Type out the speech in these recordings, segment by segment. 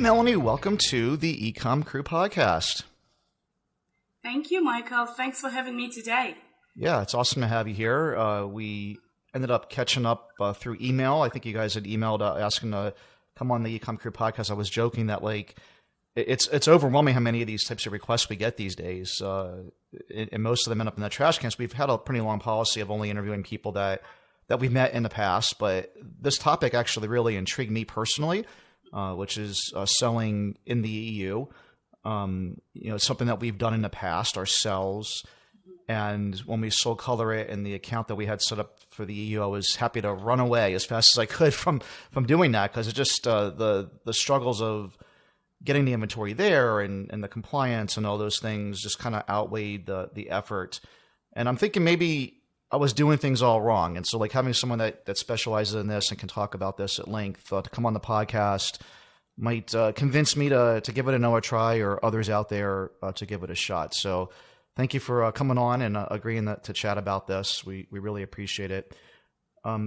Melanie, welcome to the EcomCrew podcast. Thank you, Michael. Thanks for having me today. Yeah, it's awesome to have you here. We ended up catching up through email. I think you guys had emailed asking to come on the EcomCrew podcast. I was joking that it's overwhelming how many of these types of requests we get these days, and most of them end up in the trash cans. We've had a pretty long policy of only interviewing people that we've met in the past, but this topic actually really intrigued me personally, which is selling in the EU. Something that we've done in the past ourselves. And when we sold Color It and the account that we had set up for the EU, I was happy to run away as fast as I could from doing that, because it just the struggles of getting the inventory there and the compliance and all those things just kind of outweighed the effort. And I'm thinking maybe I was doing things all wrong. And so having someone that specializes in this and can talk about this at length to come on the podcast might convince me to give it another try, or others out there to give it a shot. So thank you for coming on and agreeing to chat about this. We really appreciate it.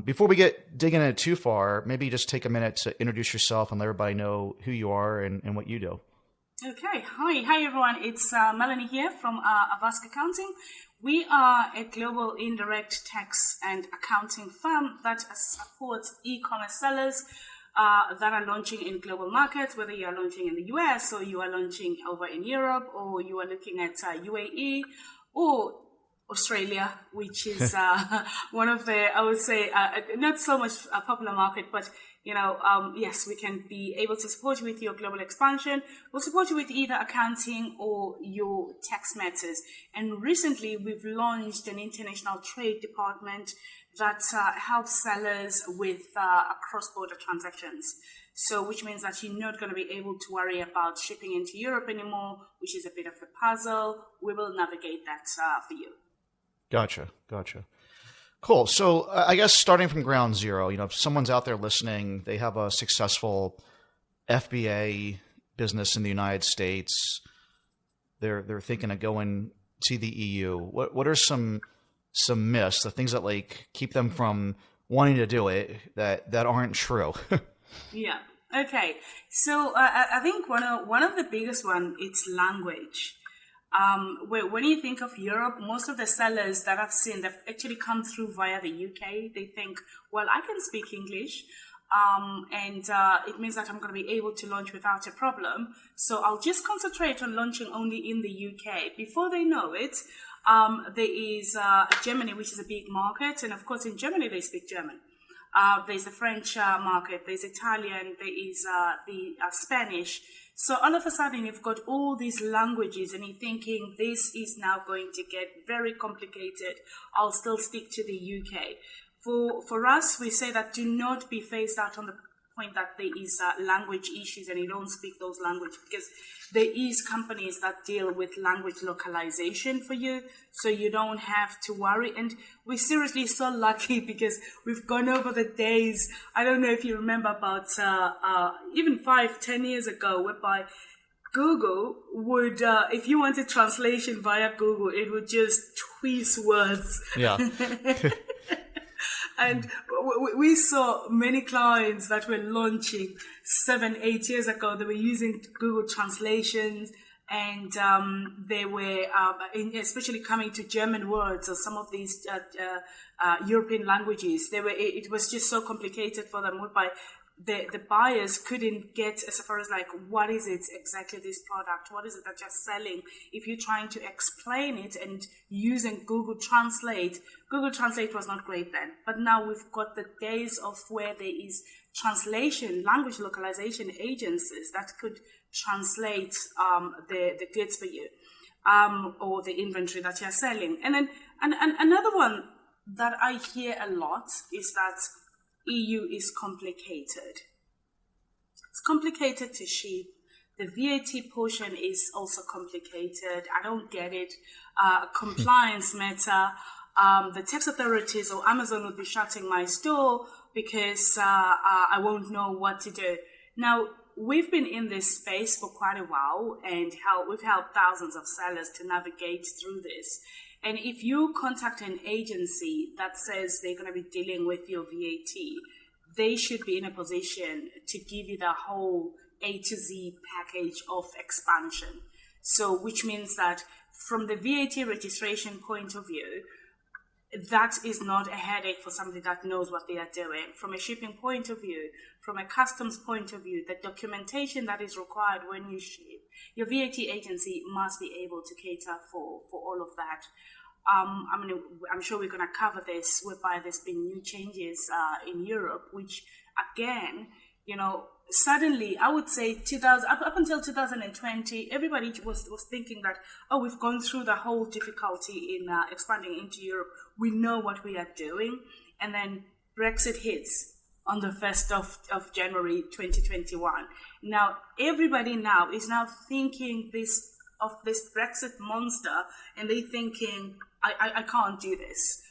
Before we get digging in it too far, maybe just take a minute to introduce yourself and let everybody know who you are and what you do. Okay. Hi everyone. It's Melanie here from AVASK Accounting. We are a global indirect tax and accounting firm that supports e-commerce sellers that are launching in global markets, whether you are launching in the US or you are launching over in Europe, or you are looking at UAE or Australia, which is one of the, I would say, not so much a popular market, but yes, we can be able to support you with your global expansion. We'll support you with either accounting or your tax matters. And recently, we've launched an international trade department that helps sellers with cross-border transactions. So, which means that you're not going to be able to worry about shipping into Europe anymore, which is a bit of a puzzle. We will navigate that for you. Gotcha. Cool. So I guess starting from ground zero, if someone's out there listening, they have a successful FBA business in the United States, they're thinking of going to the EU. What are some myths, the things that keep them from wanting to do it that aren't true? Yeah. Okay. So I think one of the biggest one, it's language. When you think of Europe, most of the sellers that I've seen, they've actually come through via the UK. They think, well, I can speak English, and it means that I'm going to be able to launch without a problem. So I'll just concentrate on launching only in the UK. Before they know it, there is Germany, which is a big market. And of course, in Germany, they speak German. There's the French market, there's Italian, there is the Spanish. So all of a sudden, you've got all these languages and you're thinking, this is now going to get very complicated. I'll still stick to the UK. For us, we say that do not be phased out on the point that there is language issues and you don't speak those languages, because there is companies that deal with language localization for you, so you don't have to worry. And we're seriously so lucky because we've gone over the days. I don't know if you remember about even 5-10 years ago, whereby Google would, if you wanted translation via Google, it would just twist words. Yeah. And we saw many clients that were launching 7-8 years ago. They were using Google translations, and they were especially coming to German words or some of these European languages. It was just so complicated for them, whereby the buyers couldn't get as far as what is it exactly, this product, what is it that you're selling. If you're trying to explain it and using Google Translate was not great then. But now we've got the days of where there is translation, language localization agencies that could translate the goods for you, or the inventory that you're selling. And then and another one that I hear a lot is that EU is complicated. It's complicated to ship. The VAT portion is also complicated. I don't get it. Compliance matter. The tax authorities or Amazon will be shutting my store because I won't know what to do. Now, we've been in this space for quite a while, and we've helped thousands of sellers to navigate through this. And if you contact an agency that says they're going to be dealing with your VAT, they should be in a position to give you the whole A to Z package of expansion. So, which means that from the VAT registration point of view, that is not a headache for somebody that knows what they are doing. From a shipping point of view, from a customs point of view, the documentation that is required when you ship, your VAT agency must be able to cater for all of that. I'm sure we're going to cover this, whereby there's been new changes in Europe, which again, suddenly, I would say up until 2020, everybody was thinking that, we've gone through the whole difficulty in expanding into Europe. We know what we are doing. And then Brexit hits on the 1st of January 2021. Now, everybody now is now thinking of this Brexit monster, and they're thinking, I can't do this.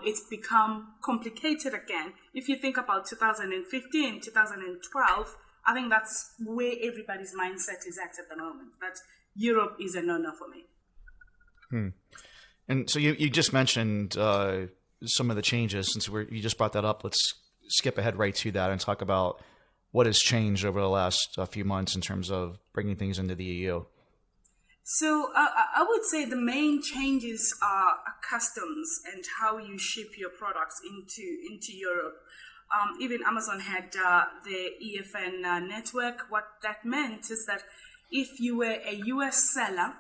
It's become complicated again. If you think about 2015, 2012, I think that's where everybody's mindset is at the moment. That Europe is a no-no for me. And so you just mentioned some of the changes. Since you just brought that up, let's skip ahead right to that and talk about what has changed over the last few months in terms of bringing things into the EU. So I would say the main changes are customs and how you ship your products into Europe. Even Amazon had the EFN network. What that meant is that if you were a US seller,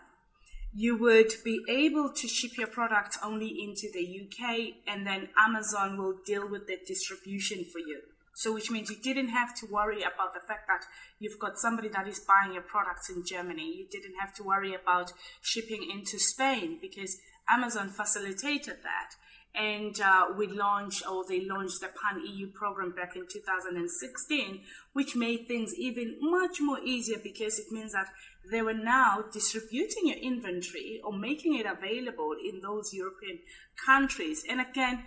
you would be able to ship your product only into the UK, and then Amazon will deal with the distribution for you. So which means you didn't have to worry about the fact that you've got somebody that is buying your products in Germany. You didn't have to worry about shipping into Spain because Amazon facilitated that. And they launched the Pan-EU program back in 2016, which made things even much more easier because it means that they were now distributing your inventory or making it available in those European countries. And again,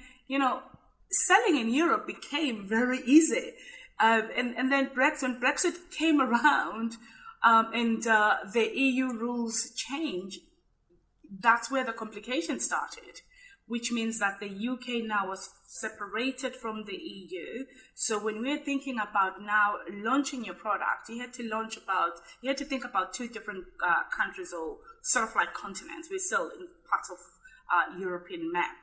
selling in Europe became very easy. And then when Brexit came around and the EU rules changed, that's where the complication started, which means that the UK now was separated from the EU. So when we're thinking about now launching your product, you had to think about two different countries or sort of like continents. We're still in parts of European map.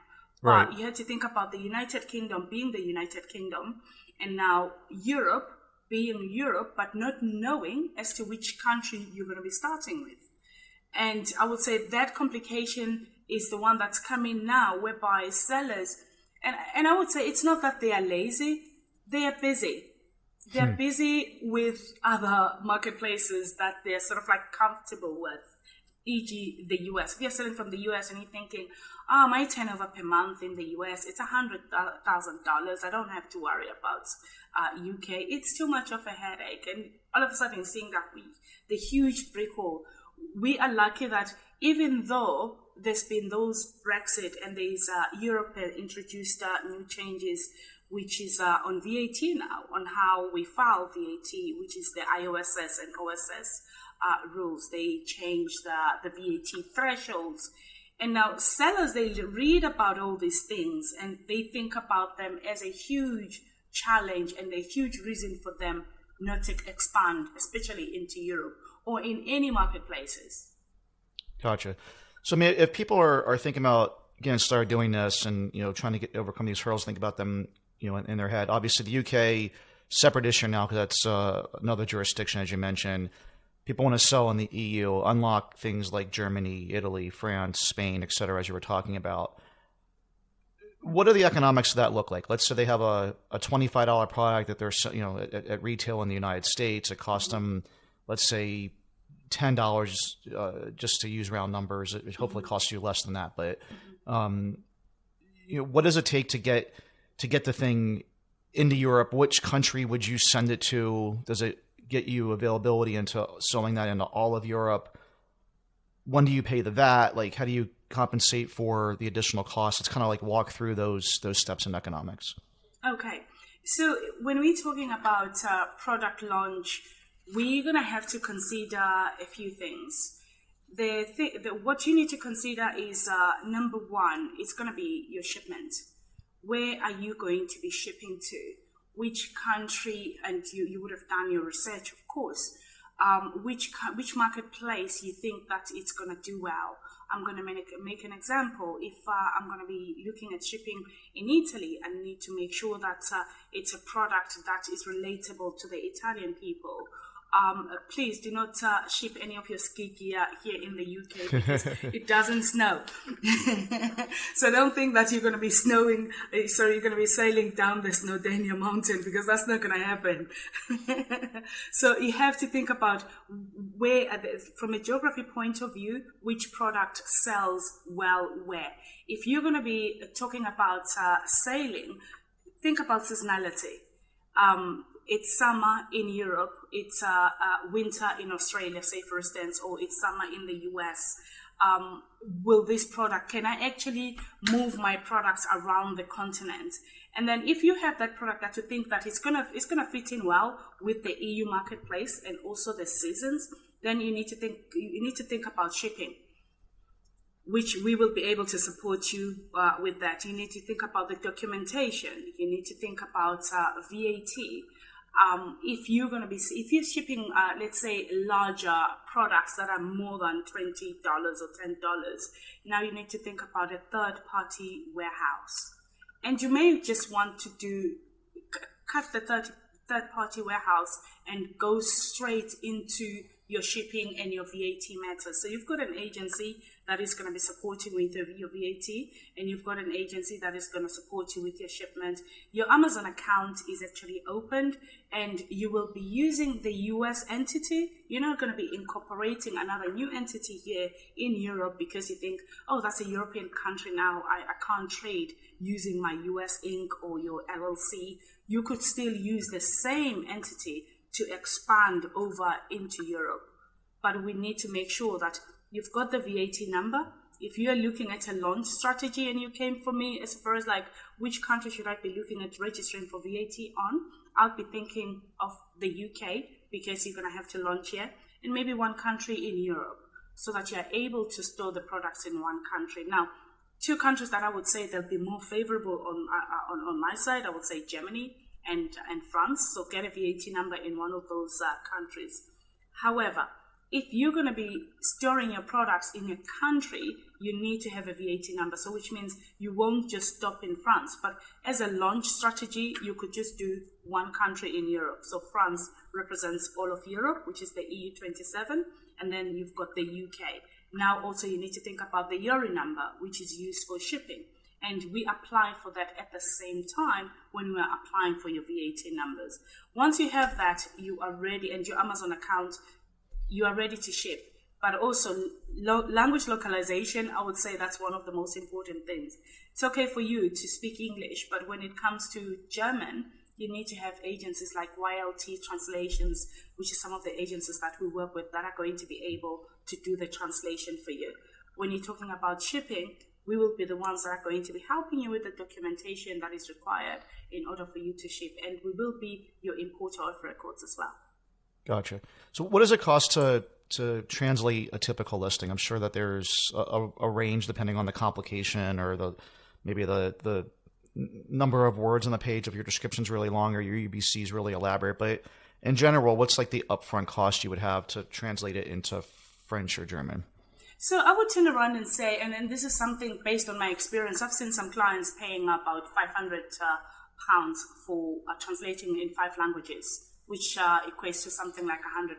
Right. But you had to think about the United Kingdom being the United Kingdom, and now Europe being Europe, but not knowing as to which country you're going to be starting with. And I would say that complication is the one that's coming now, whereby sellers, and I would say it's not that they are lazy, they are busy. They're busy with other marketplaces that they're sort of like comfortable with, e.g. the US. If you're selling from the US and you're thinking, my turnover per month in the US, it's $100,000. I don't have to worry about UK. It's too much of a headache. And all of a sudden seeing that the huge brick wall, we are lucky that even though there's been those Brexit and there's Europe introduced new changes, which is on VAT now, on how we file VAT, which is the IOSS and OSS rules. They changed the VAT thresholds. And now sellers, they read about all these things and they think about them as a huge challenge and a huge reason for them not to expand, especially into Europe or in any marketplaces. Gotcha. So, I mean, if people are thinking about getting started doing this and, trying to overcome these hurdles, think about them, in their head. Obviously, the UK, separate issue now because that's another jurisdiction, as you mentioned. People want to sell in the EU, unlock things like Germany, Italy, France, Spain, et cetera, as you were talking about. What do the economics of that look like? Let's say they have a $25 product that they're, at retail in the United States. It costs them, let's say, $10 just to use round numbers. It hopefully costs you less than that. But what does it take to get the thing into Europe? Which country would you send it to? Does it get you availability into selling that into all of Europe? When do you pay the VAT? Like, how do you compensate for the additional costs? It's kind of like walk through those steps in economics. Okay. So when we're talking about product launch, we're going to have to consider a few things. What you need to consider is, number one, it's going to be your shipment. Where are you going to be shipping to? Which country? And you would have done your research, of course. which marketplace you think that it's going to do well. I'm going to make an example. If I'm going to be looking at shipping in Italy, I need to make sure that it's a product that is relatable to the Italian people. Please do not ship any of your ski gear here in the UK because it doesn't snow. So don't think that you're going to be you're going to be sailing down the Snowdonia mountain, because that's not going to happen. So you have to think about from a geography point of view, which product sells well where. If you're going to be talking about sailing, think about seasonality. It's summer in Europe, it's winter in Australia, say for instance, or it's summer in the US. Can I actually move my products around the continent? And then if you have that product that you think that it's gonna fit in well with the EU marketplace and also the seasons, then you need to think about shipping, which we will be able to support you with that. You need to think about the documentation. You need to think about VAT. If you're shipping, let's say, larger products that are more than $20 or $10, now you need to think about a third-party warehouse. And you may just want to cut the third-party warehouse and go straight into your shipping and your VAT matters. So you've got an agency that is going to be supporting with your VAT, and you've got an agency that is going to support you with your shipment. Your Amazon account is actually opened, and you will be using the US entity. You're not going to be incorporating another new entity here in Europe because you think, oh, that's a European country now, I can't trade using my US Inc. or your LLC. You could still use the same entity to expand over into Europe. But we need to make sure that you've got the VAT number. If you are looking at a launch strategy and you came for me as far as like which country should I be looking at registering for VAT on, I'll be thinking of the UK because you're going to have to launch here, and maybe one country in Europe so that you're able to store the products in one country. Now, two countries that I would say they'll be more favorable on my side, I would say Germany and France. So get a VAT number in one of those countries. However, if you're going to be storing your products in a country, you need to have a VAT number. So which means you won't just stop in France. But as a launch strategy, you could just do one country in Europe. So France represents all of Europe, which is the EU27. And then you've got the UK. Now also you need to think about the EURI number, which is used for shipping. And we apply for that at the same time when we are applying for your VAT numbers. Once you have that, you are ready, and your Amazon account, you are ready to ship. But also language localization, I would say that's one of the most important things. It's okay for you to speak English, but when it comes to German, you need to have agencies like YLT Translations, which is some of the agencies that we work with that are going to be able to do the translation for you. When you're talking about shipping, we will be the ones that are going to be helping you with the documentation that is required in order for you to ship. And we will be your importer of records as well. Gotcha. So what does it cost to translate a typical listing? I'm sure that there's a range depending on the complication or maybe the number of words on the page if your description's really long or your UBC is really elaborate. But in general, what's like the upfront cost you would have to translate it into French or German? So I would turn around and say, and this is something based on my experience, I've seen some clients paying about £500 for translating in 5 languages, which equates to something like £100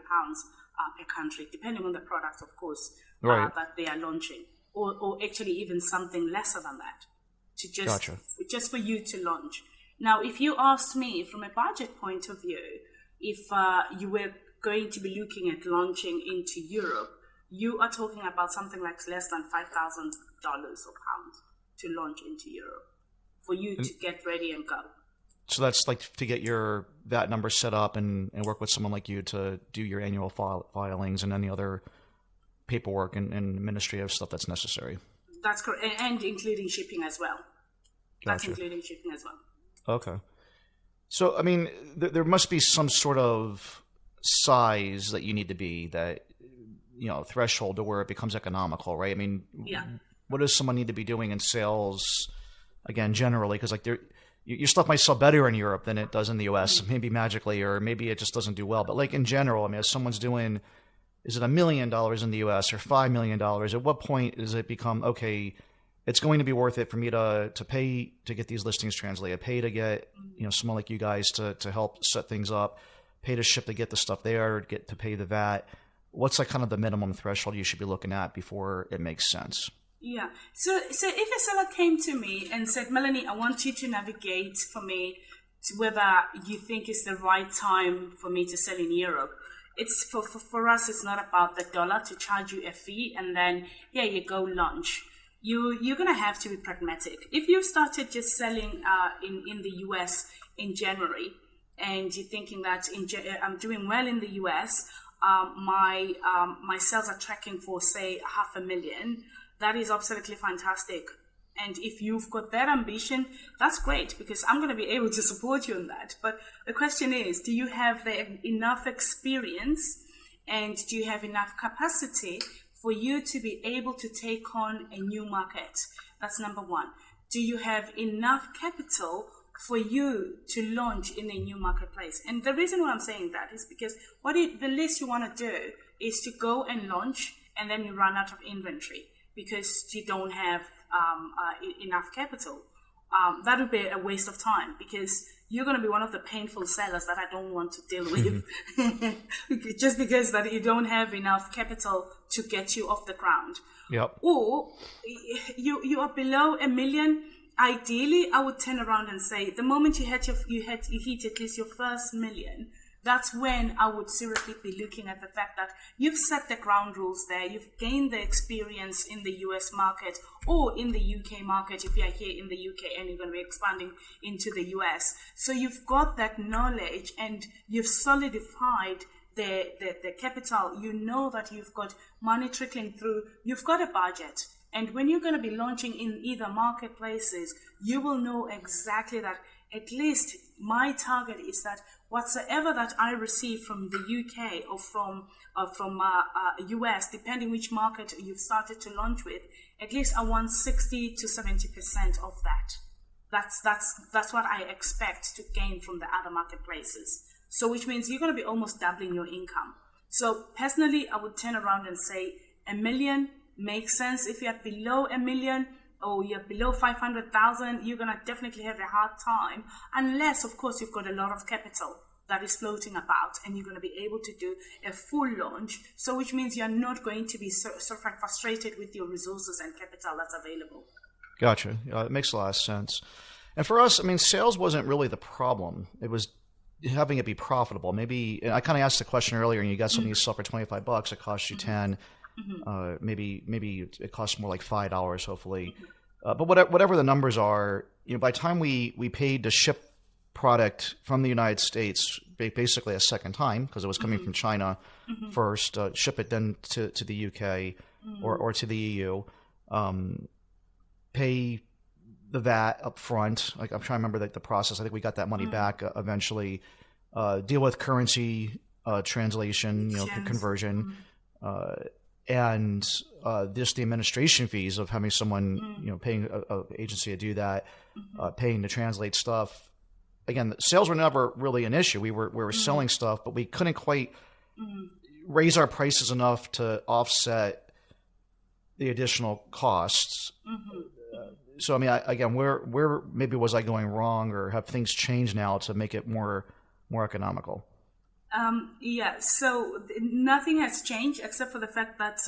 per country, depending on the product, of course, right, that they are launching, or actually even something lesser than that, to just for you to launch. Now, if you asked me from a budget point of view, if you were going to be looking at launching into Europe, you are talking about something like less than $5,000 or pounds to launch into Europe for you to get ready and go. So that's like to get your VAT number set up and work with someone like you to do your annual filings and any other paperwork and administrative stuff that's necessary. That's correct, and including shipping as well. Gotcha. That's including shipping as well. Okay. So, I mean, there must be some sort of size that you need to be that, threshold to where it becomes economical, right? I mean, yeah. What does someone need to be doing in sales, again, generally? Because like your stuff might sell better in Europe than it does in the US, maybe magically, or maybe it just doesn't do well. But like in general, I mean, if someone's doing, is it $1 million in the US or $5 million? At what point does it become, okay, it's going to be worth it for me to pay to get these listings translated, pay to get, someone like you guys to help set things up, pay to ship to get the stuff there, get to pay the VAT. What's like kind of the minimum threshold you should be looking at before it makes sense? Yeah. So if a seller came to me and said, Melanie, I want you to navigate for me to whether you think it's the right time for me to sell in Europe. It's for us, it's not about the dollar to charge you a fee and then here you go launch. You're going to have to be pragmatic. If you started just selling in the US in January and you're thinking that I'm doing well in the US, my sales are tracking for say $500,000, that is absolutely fantastic. And if you've got that ambition, that's great because I'm going to be able to support you on that. But the question is, do you have enough experience and do you have enough capacity for you to be able to take on a new market? That's number one. Do you have enough capital for you to launch in a new marketplace? And the reason why I'm saying that is because the least you want to do is to go and launch and then you run out of inventory because you don't have enough capital. That would be a waste of time because you're going to be one of the painful sellers that I don't want to deal with just because that you don't have enough capital to get you off the ground. Yep. Or you are below $1 million. Ideally, I would turn around and say the moment you hit at least your first $1 million, that's when I would seriously be looking at the fact that you've set the ground rules there, you've gained the experience in the US market or in the UK market if you're here in the UK and you're going to be expanding into the US. So you've got that knowledge and you've solidified the capital. You know that you've got money trickling through, you've got a budget. And when you're going to be launching in either marketplaces, you will know exactly that at least my target is that whatsoever that I receive from the UK or from US, depending which market you've started to launch with, at least I want 60 to 70% of that. That's what I expect to gain from the other marketplaces. So which means you're going to be almost doubling your income. So personally, I would turn around and say $1 million makes sense. If you're below $1 million, or you're below 500,000, you're going to definitely have a hard time, unless, of course, you've got a lot of capital that is floating about and you're going to be able to do a full launch. So which means you're not going to be sort of frustrated with your resources and capital that's available. Gotcha. It makes a lot of sense. And for us, I mean, sales wasn't really the problem. It was having it be profitable. Maybe, and I kind of asked the question earlier, and you got something you sell for $25, it costs you 10. Maybe it costs more like $5, hopefully. But whatever the numbers are, by the time we paid to ship product from the United States, basically a second time because it was coming from China first, ship it then to the UK or to the EU, pay the VAT up front. Like I'm trying to remember the process. I think we got that money back eventually. Deal with currency translation, conversion. And just the administration fees of having someone, paying an agency to do that, paying to translate stuff. Again, sales were never really an issue. We were selling stuff, but we couldn't quite raise our prices enough to offset the additional costs. So, I mean, again, where maybe was I going wrong, or have things changed now to make it more economical? So nothing has changed except for the fact that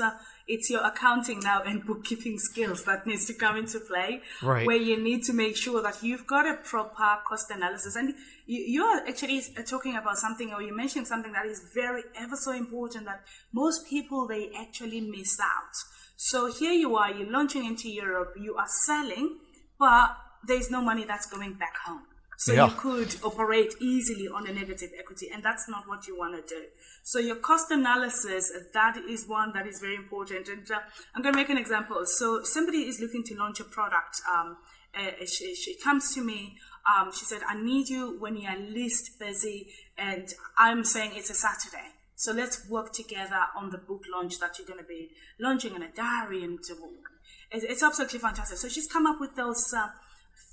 it's your accounting now and bookkeeping skills that needs to come into play, right, where you need to make sure that you've got a proper cost analysis. And you're actually talking about something, or you mentioned something that is very ever so important that most people, they actually miss out. So here you are, you're launching into Europe, you are selling, but there's no money that's going back home. So you could operate easily on a negative equity, and that's not what you want to do. So your cost analysis, that is one that is very important. And I'm going to make an example. So somebody is looking to launch a product. She comes to me. She said, I need you when you are least busy. And I'm saying it's a Saturday. So let's work together on the book launch that you're going to be launching in a diary. And it's absolutely fantastic. So she's come up with those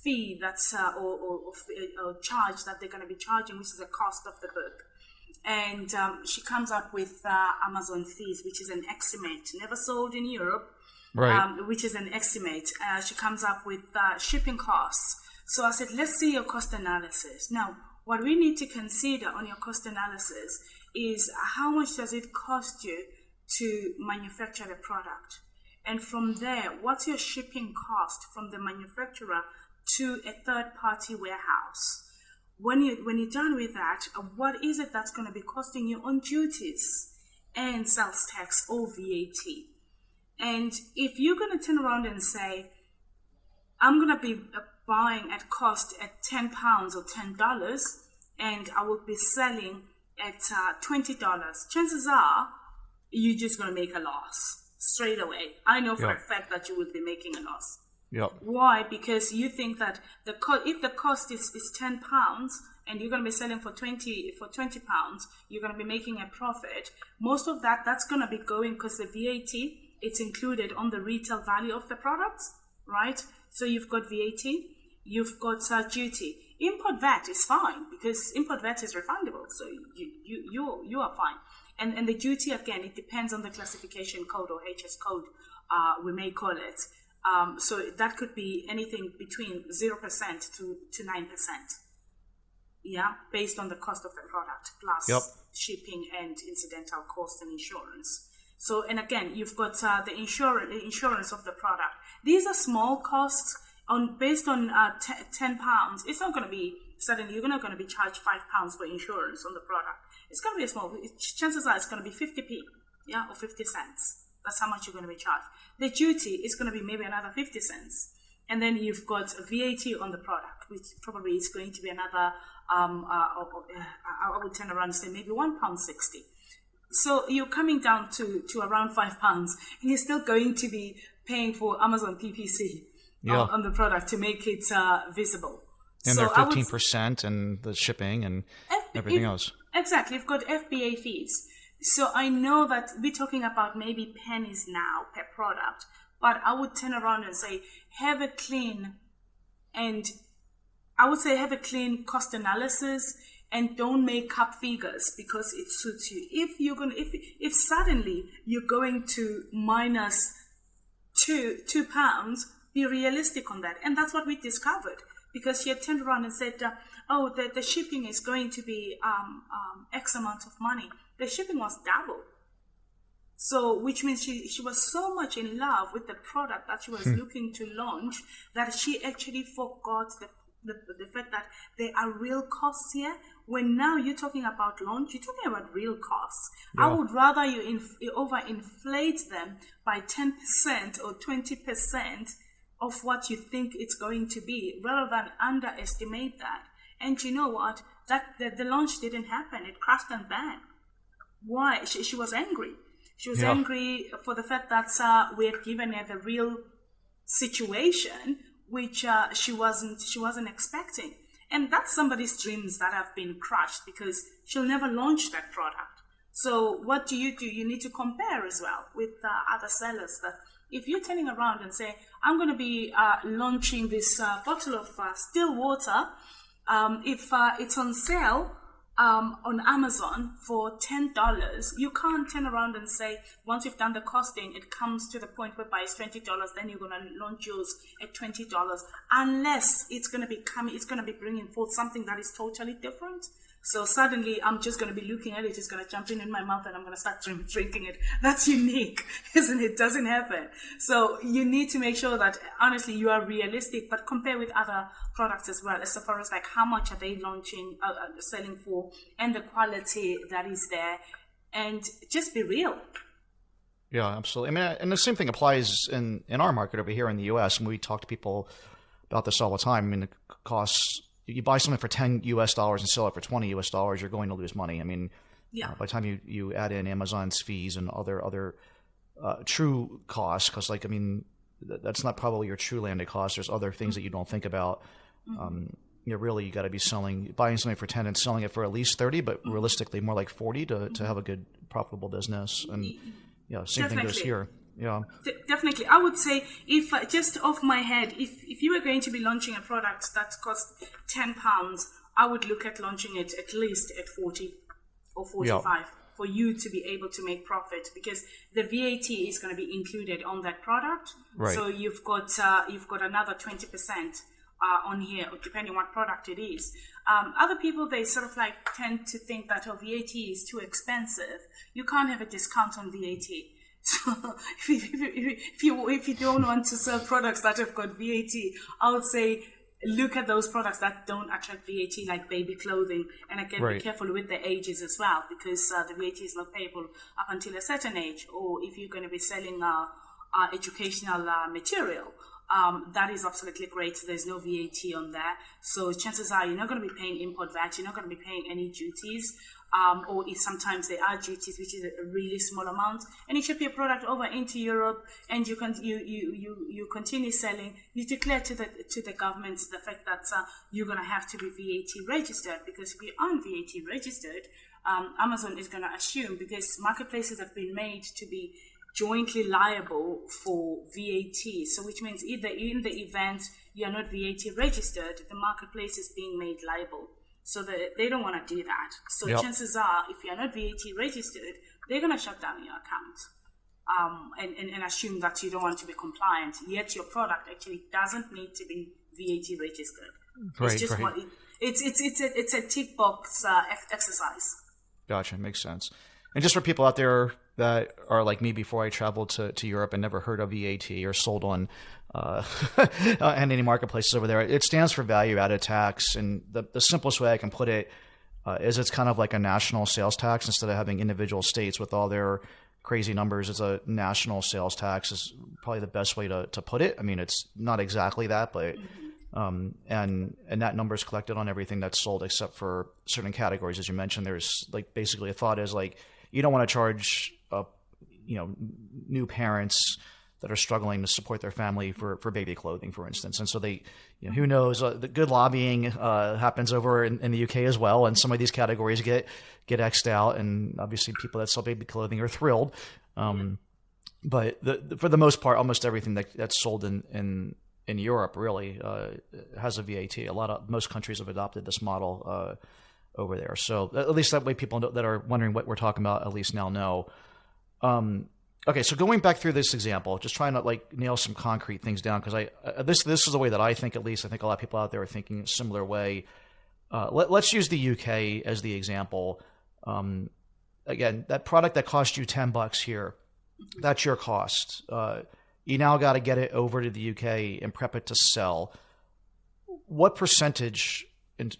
fee that's or charge that they're going to be charging, which is the cost of the book. And she comes up with Amazon fees, which is an estimate, never sold in Europe, right? Which is an estimate. She comes up with shipping costs. So I said, let's see your cost analysis. Now, what we need to consider on your cost analysis is how much does it cost you to manufacture the product? And from there, what's your shipping cost from the manufacturer to a third-party warehouse? When you're done with that, what is it that's going to be costing you on duties and sales tax or VAT? And if you're going to turn around and say, I'm going to be buying at cost at £10 or $10, and I will be selling at $20, chances are you're just going to make a loss straight away. I know for a fact that you will be making a loss. Yep. Why? Because you think that if the cost is £10 and you're going to be selling for £20, you're going to be making a profit. Most of that's going to be going because the VAT, it's included on the retail value of the product, right? So you've got VAT, you've got duty. Import VAT is fine because import VAT is refundable, so you are fine. And the duty, again, it depends on the classification code or HS code, we may call it. So that could be anything between 0% to 9%. Yeah, based on the cost of the product plus shipping and incidental cost and insurance. So, and again, you've got the insurance of the product. These are small costs based on £10. It's not going to be suddenly you're not going to be charged £5 for insurance on the product. It's going to be a small. Chances are it's going to be 50p, or 50 cents. That's how much you're going to be charged. The duty is going to be maybe another 50 cents. And then you've got VAT on the product, which probably is going to be another, I would turn around and say maybe £1.60. So you're coming down to around £5, and you're still going to be paying for Amazon PPC on the product to make it visible. And they're 15% and the shipping and everything else. Exactly. You've got FBA fees. So I know that we're talking about maybe pennies now per product, but I would turn around and say, have a clean cost analysis and don't make up figures because it suits you. If suddenly you're going to minus £2, be realistic on that. And that's what we discovered because she had turned around and said, the shipping is going to be X amount of money. The shipping was double. So, which means she was so much in love with the product that she was looking to launch that she actually forgot the fact that there are real costs here. When now you're talking about launch, you're talking about real costs. Yeah. I would rather you overinflate them by 10% or 20% of what you think it's going to be, rather than underestimate that. And you know what? The launch didn't happen. It crashed and burned. Why? She was angry. She was angry for the fact that we had given her the real situation, which she wasn't expecting. And that's somebody's dreams that have been crushed because she'll never launch that product. So what do? You need to compare as well with other sellers. That if you're turning around and say, I'm going to be launching this bottle of still water, if it's on sale on Amazon for $10, you can't turn around and say, once you've done the costing, it comes to the point whereby it's $20, then you're going to launch yours at $20, unless it's going to be bringing forth something that is totally different. So suddenly I'm just going to be looking at it, it's going to jump in my mouth and I'm going to start drinking it. That's unique, isn't it? It doesn't happen. So you need to make sure that, honestly, you are realistic, but compare with other products as well, as far as like how much are they launching, selling for, and the quality that is there, and just be real. Yeah, absolutely. I mean, and the same thing applies in our market over here in the U.S. And we talk to people about this all the time. I mean, it costs. You buy something for $10 and sell it for $20, you're going to lose money. I mean, by the time you add in Amazon's fees and other true costs, because that's not probably your true landed cost. There's other things that you don't think about. Really, you got to be buying something for 10 and selling it for at least 30, but realistically more like 40 to have a good profitable business. And same thing goes here. Yeah. Definitely. I would say, if just off my head, if you were going to be launching a product that costs £10, I would look at launching it at least at 40 or 45 for you to be able to make profit, because the VAT is going to be included on that product. Right. So you've got another 20% on here, depending what product it is. Other people, they sort of like tend to think that VAT is too expensive. You can't have a discount on VAT. So if you don't want to sell products that have got VAT, I would say look at those products that don't attract VAT, like baby clothing. And again, be careful with the ages as well, because the VAT is not payable up until a certain age. Or if you're going to be selling educational material, that is absolutely great. There's no VAT on there. So chances are you're not going to be paying import VAT. You're not going to be paying any duties. Or if sometimes there are duties, which is a really small amount, and you ship your product over into Europe, and you continue selling. You declare to the government the fact that you're going to have to be VAT registered, because if you aren't VAT registered, Amazon is going to assume, because marketplaces have been made to be jointly liable for VAT. So which means either in the event you're not VAT registered, the marketplace is being made liable. So they don't want to do that. So chances are, if you're not VAT registered, they're going to shut down your account and assume that you don't want to be compliant. Yet your product actually doesn't need to be VAT registered. It's just it's a tick box exercise. Gotcha, makes sense. And just for people out there that are like me, before I traveled to Europe and never heard of VAT or sold on any marketplaces over there, it stands for value-added tax. And the simplest way I can put it is it's kind of like a national sales tax. Instead of having individual states with all their crazy numbers, it's a national sales tax is probably the best way to put it. I mean, it's not exactly that, but and that number is collected on everything that's sold except for certain categories. As you mentioned, there's like basically a thought is like, you don't want to charge new parents that are struggling to support their family for baby clothing, for instance. And so they, who knows, the good lobbying happens over in the UK as well. And some of these categories get X'd out, and obviously people that sell baby clothing are thrilled. But for the most part, almost everything that's sold in Europe really has a VAT. Most countries have adopted this model over there. So at least that way people that are wondering what we're talking about at least now know. Okay, so going back through this example, just trying to like nail some concrete things down, because this is the way that I think, at least. I think a lot of people out there are thinking a similar way. Let's use the UK as the example. Again, that product that cost you $10 here, that's your cost. You now got to get it over to the UK and prep it to sell. What percentage, in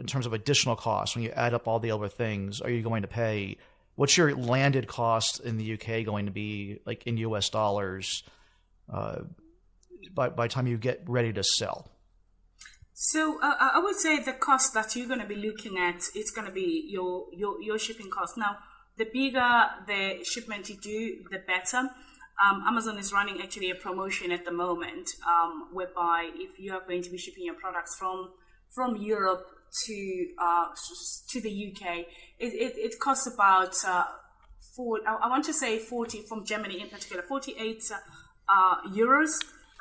terms of additional costs, when you add up all the other things, are you going to pay? What's your landed cost in the UK going to be, like in US dollars, by the time you get ready to sell? So I would say the cost that you're going to be looking at, it's going to be your shipping cost. Now, the bigger the shipment you do, the better. Amazon is running actually a promotion at the moment, whereby if you are going to be shipping your products from Europe to the UK, it costs about I want to say 40, from Germany in particular, 48 euros.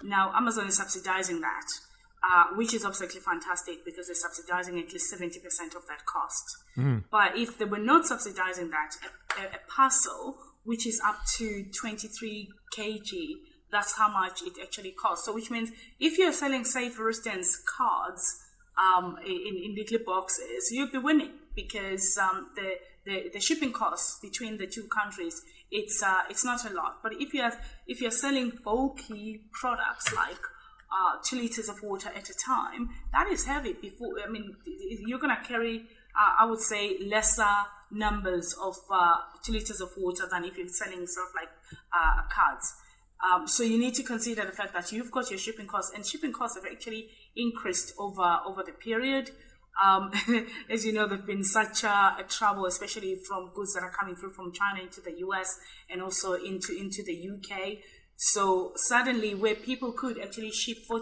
Now Amazon is subsidizing that, which is absolutely fantastic, because they're subsidizing at least 70% of that cost. But if they were not subsidizing that, a parcel which is up to 23 kg, that's how much it actually costs. So which means if you're selling, say for instance, cards in little boxes, you'll be winning, because the shipping costs between the two countries, it's not a lot. But if you're selling bulky products like 2 liters of water at a time, that is heavy. You're gonna carry I would say lesser numbers of 2 liters of water than if you're selling sort of like cards. So you need to consider the fact that you've got your shipping costs, and shipping costs have actually increased over the period. As you know, there's been such a trouble, especially from goods that are coming through from China into the US and also into the UK. So suddenly, where people could actually ship a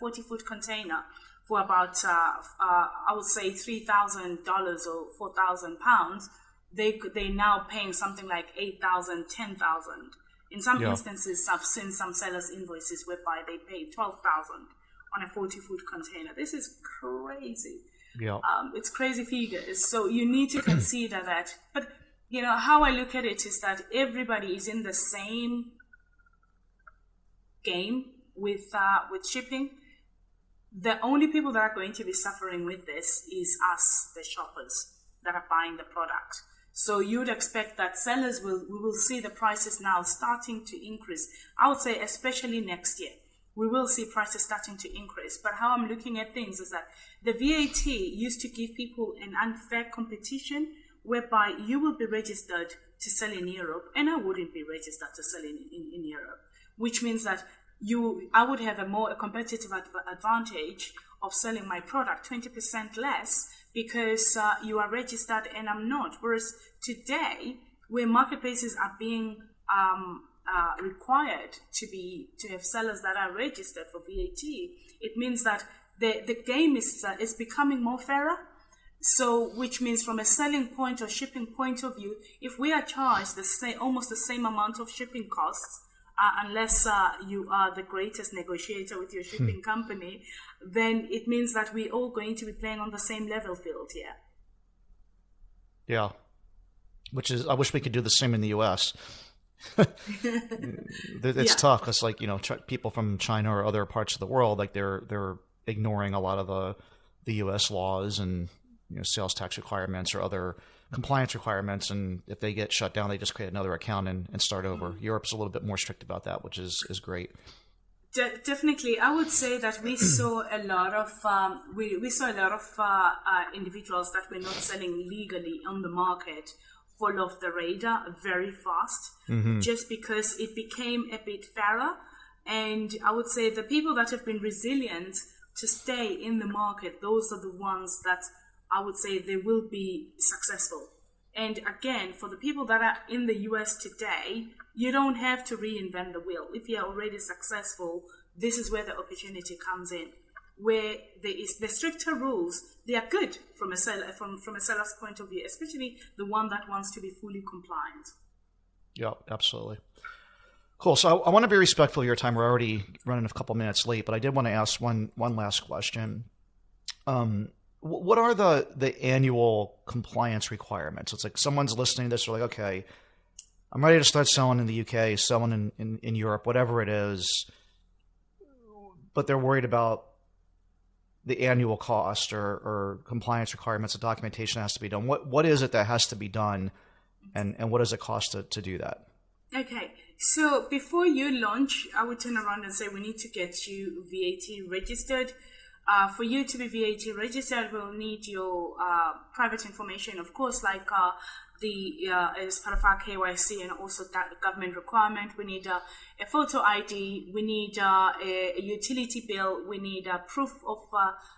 40-foot container for about, I would say $3,000 or £4,000, they're now paying something like $8,000, $10,000. In some Yeah. instances, I've seen some sellers' invoices whereby they pay $12,000 on a 40-foot container. This is crazy. Yeah. It's crazy figures. So you need to consider that. But how I look at it is that everybody is in the same game with shipping. The only people that are going to be suffering with this is us, the shoppers that are buying the product. So you would expect that sellers we will see the prices now starting to increase. I would say especially next year, we will see prices starting to increase. But how I'm looking at things is that the VAT used to give people an unfair competition whereby you will be registered to sell in Europe and I wouldn't be registered to sell in Europe, which means that I would have a competitive advantage of selling my product 20% less because you are registered and I'm not. Whereas today, where marketplaces are being required to have sellers that are registered for VAT, it means that the game is becoming more fairer. So, which means from a selling point or shipping point of view, if we are charged almost the same amount of shipping costs, unless you are the greatest negotiator with your shipping company, then it means that we're all going to be playing on the same level field here. Yeah. Which is, I wish we could do the same in the U.S. It's tough because, like, people from China or other parts of the world, like they're ignoring a lot of the U.S. laws and sales tax requirements or other compliance requirements, and if they get shut down, they just create another account and start over. Europe's a little bit more strict about that, which is great. Definitely, I would say that we saw a lot of individuals that were not selling legally on the market fall off the radar very fast, just because it became a bit fairer. And I would say the people that have been resilient to stay in the market, those are the ones that I would say they will be successful. And again, for the people that are in the US today, you don't have to reinvent the wheel. If you're already successful, this is where the opportunity comes in. Where there is the stricter rules, they are good from a seller's point of view, especially the one that wants to be fully compliant. Yeah, absolutely. Cool. So I want to be respectful of your time. We're already running a couple minutes late, but I did want to ask one last question. What are the annual compliance requirements? It's like someone's listening to this, they're like, okay, I'm ready to start selling in the UK, selling in Europe, whatever it is, but they're worried about the annual cost or compliance requirements, the documentation has to be done. What is it that has to be done, and what does it cost to do that? Okay, so before you launch, I would turn around and say we need to get you VAT registered. For you to be VAT registered, we'll need your private information, of course, like as part of our KYC and also that government requirement. We need a photo ID, we need a utility bill, we need a proof of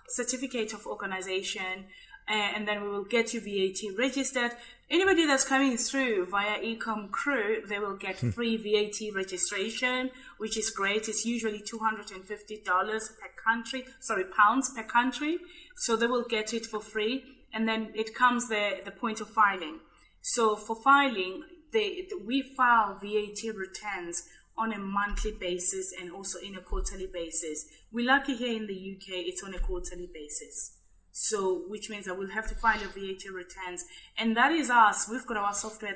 certificate of organization, and then we will get you VAT registered. Anybody that's coming through via EcomCrew, they will get free VAT registration, which is great. It's usually $250 pounds per country. So they will get it for free. And then it comes the point of filing. So for filing, we file VAT returns on a monthly basis and also in a quarterly basis. We're lucky here in the UK, it's on a quarterly basis. So, which means that we'll have to file your VAT returns, and that is us. We've got our software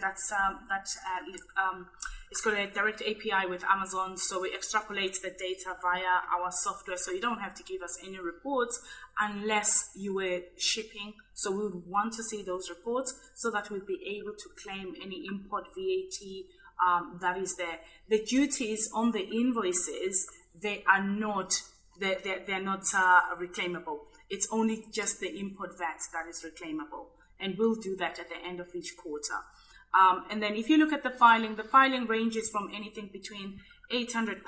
it's got a direct API with Amazon, so we extrapolate the data via our software. So you don't have to give us any reports unless you were shipping. So we would want to see those reports so that we'll be able to claim any import VAT that is there. The duties on the invoices, they're not reclaimable. It's only just the import VAT that is reclaimable, and we'll do that at the end of each quarter. And then if you look at the filing ranges from anything between £800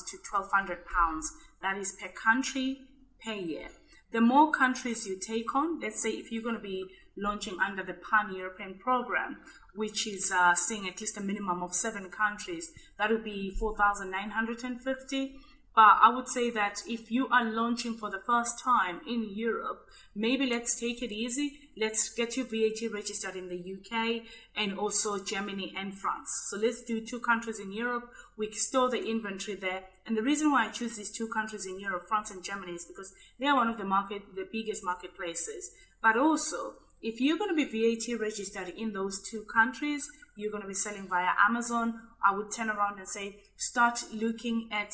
to £1,200. That is per country, per year. The more countries you take on, let's say if you're going to be launching under the Pan-European program, which is seeing at least a minimum of 7 countries, that would be 4,950. But I would say that if you are launching for the first time in Europe, maybe let's take it easy. Let's get your VAT registered in the UK and also Germany and France. So let's do 2 countries in Europe. We store the inventory there. And the reason why I choose these 2 countries in Europe, France and Germany, is because they are one of the biggest marketplaces. But also, if you're going to be VAT registered in those 2 countries, you're going to be selling via Amazon. I would turn around and say, start looking at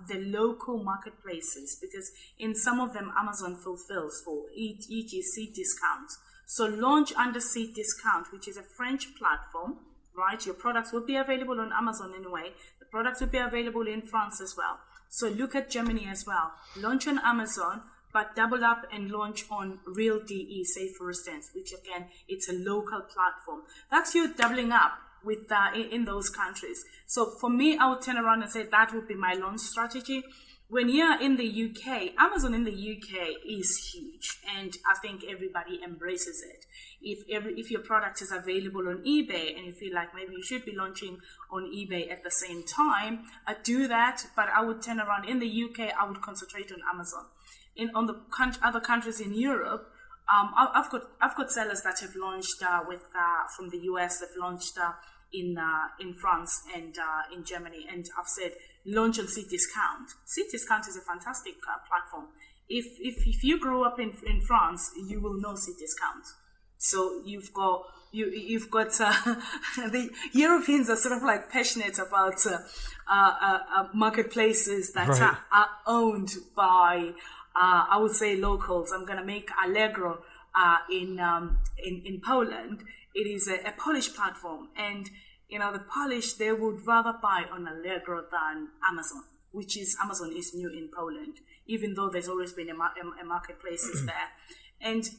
the local marketplaces, because in some of them, Amazon fulfills for e.g. seat discount. So launch under seat discount, which is a French platform, right? Your products will be available on Amazon anyway. The products will be available in France as well. So look at Germany as well. Launch on Amazon, but double up and launch on Real DE, say for instance, which again, it's a local platform. That's you doubling up with in those countries. So for me, I would turn around and say that would be my launch strategy. When you're in the UK, Amazon in the UK is huge, and I think everybody embraces it. If your product is available on eBay and you feel like maybe you should be launching on eBay at the same time, do that. But I would turn around in the UK, I would concentrate on Amazon. On the other countries in Europe, I've got sellers that have launched from the US. They've launched in France and in Germany, and I've said launch on Seat Discount. Seat Discount is a fantastic platform. If you grew up in France, you will know Seat Discount. So you've got the Europeans are sort of like passionate about marketplaces that right. are owned by I would say locals. I'm gonna make Allegro in Poland. It is a Polish platform, and the Polish, they would rather buy on Allegro than Amazon, Amazon is new in Poland, even though there's always been a marketplaces there. And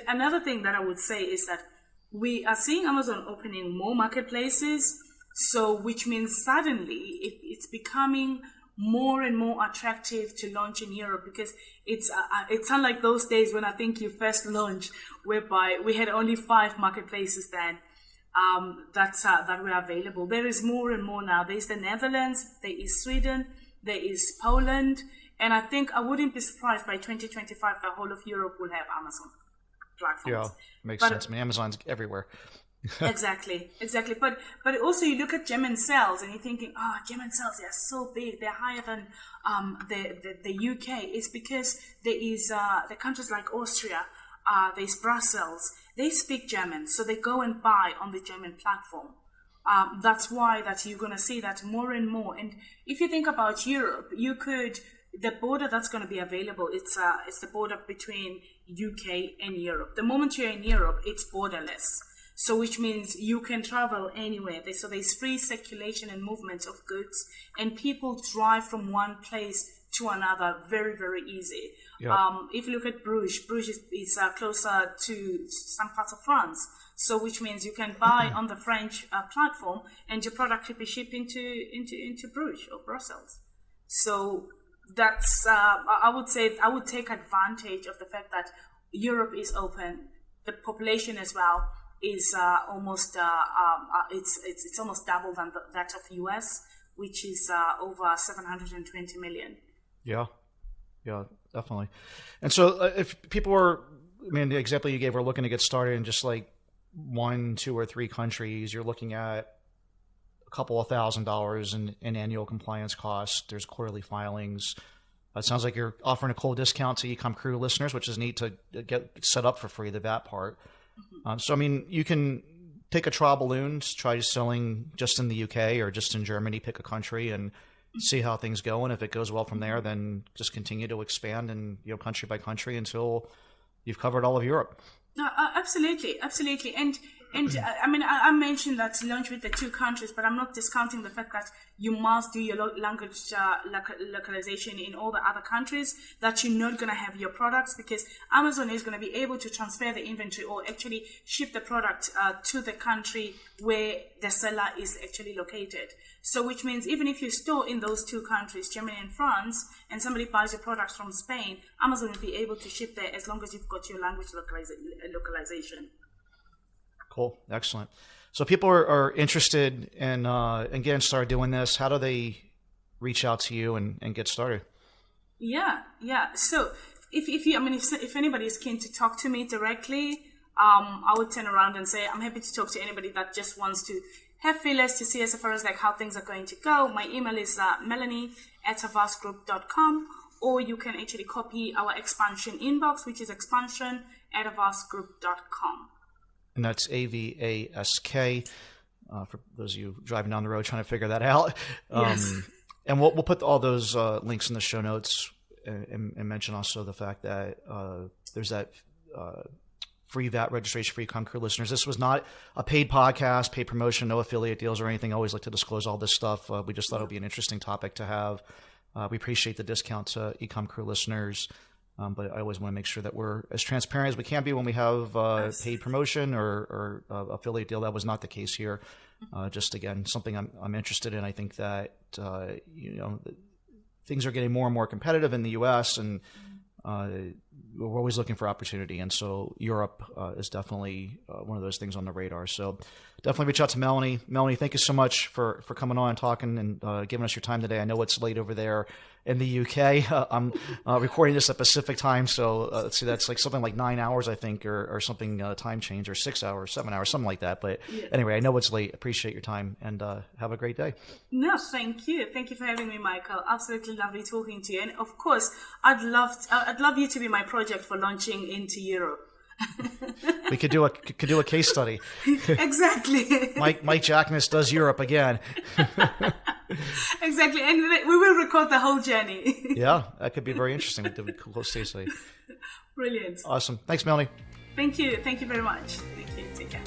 another thing that I would say is that we are seeing Amazon opening more marketplaces, so which means suddenly it's becoming more and more attractive to launch in Europe, because it's unlike those days when I think you first launched, whereby we had only 5 marketplaces then that were available. There is more and more now. There's the Netherlands, there is Sweden, there is Poland, and I think I wouldn't be surprised by 2025 the whole of Europe will have Amazon platforms. Yeah, makes sense. I mean, Amazon's everywhere. Exactly. But also you look at German sales and you're thinking, German sales, they're so big, they're higher than the UK. It's because there is the countries like Austria, there's Brussels, they speak German, so they go and buy on the German platform. That's why that you're going to see that more and more. And if you think about Europe, the border that's going to be available, it's the border between UK and Europe. The moment you're in Europe, it's borderless. So which means you can travel anywhere. So there's free circulation and movement of goods, and people drive from one place to another very, very easy. Yep. If you look at Bruges is closer to some parts of France. So which means you can buy on the French platform, and your product could be shipped into Bruges or Brussels. So that's I would say I would take advantage of the fact that Europe is open, the population as well is almost it's almost double than that of US, which is over 720 million. Yeah, definitely. And so if people are, the example you gave, are looking to get started in just like 1, 2, or 3 countries, you're looking at a couple of $1,000s in annual compliance costs. There's quarterly filings. It sounds like you're offering a cool discount to EcomCrew listeners, which is neat to get set up for free, the VAT part. So, you can take a trial balloon, try selling just in the UK or just in Germany, pick a country and see how things go. And if it goes well from there, then just continue to expand and, country by country until you've covered all of Europe. No, absolutely. And I mentioned that launch with the 2 countries, but I'm not discounting the fact that you must do your language localization in all the other countries, that you're not going to have your products, because Amazon is going to be able to transfer the inventory or actually ship the product to the country where the seller is actually located. So which means even if you store in those 2 countries, Germany and France, and somebody buys your products from Spain, Amazon will be able to ship there as long as you've got your language localization. Cool. Excellent. So people are interested in getting started doing this. How do they reach out to you and get started? Yeah. So if anybody is keen to talk to me directly, I would turn around and say I'm happy to talk to anybody that just wants to have feelers to see as far as like how things are going to go. My email is melanie@avaskgroup.com, or you can actually copy our expansion inbox, which is expansion@avaskgroup.com. And that's AVASK. For those of you driving down the road trying to figure that out. Yes. And we'll put all those links in the show notes, and mention also the fact that there's that free VAT registration for EcomCrew listeners. This was not a paid podcast, paid promotion, no affiliate deals or anything. I always like to disclose all this stuff. We just thought it would be an interesting topic to have. We appreciate the discount to EcomCrew listeners, but I always want to make sure that we're as transparent as we can be when we have paid promotion or affiliate deal. That was not the case here. Just again, something I'm interested in. I think that things are getting more and more competitive in the U.S. and we're always looking for opportunity. And so Europe is definitely one of those things on the radar. So definitely reach out to Melanie. Melanie, thank you so much for coming on and talking and giving us your time today. I know it's late over there in the UK. I'm recording this at Pacific time. So let's see, that's like something like 9 hours, I think, or something time change, or 6 hours, 7 hours, something like that. But anyway, I know it's late. Appreciate your time and have a great day. No, thank you. Thank you for having me, Michael. Absolutely lovely talking to you. And of course, I'd love you to be my project for launching into Europe. We could do a case study. Exactly. Mike Jackness does Europe again. Exactly, and we will record the whole journey. Yeah, that could be very interesting. With the cool case study. Brilliant. Awesome. Thanks, Melanie. Thank you. Thank you very much. Thank you. Take care.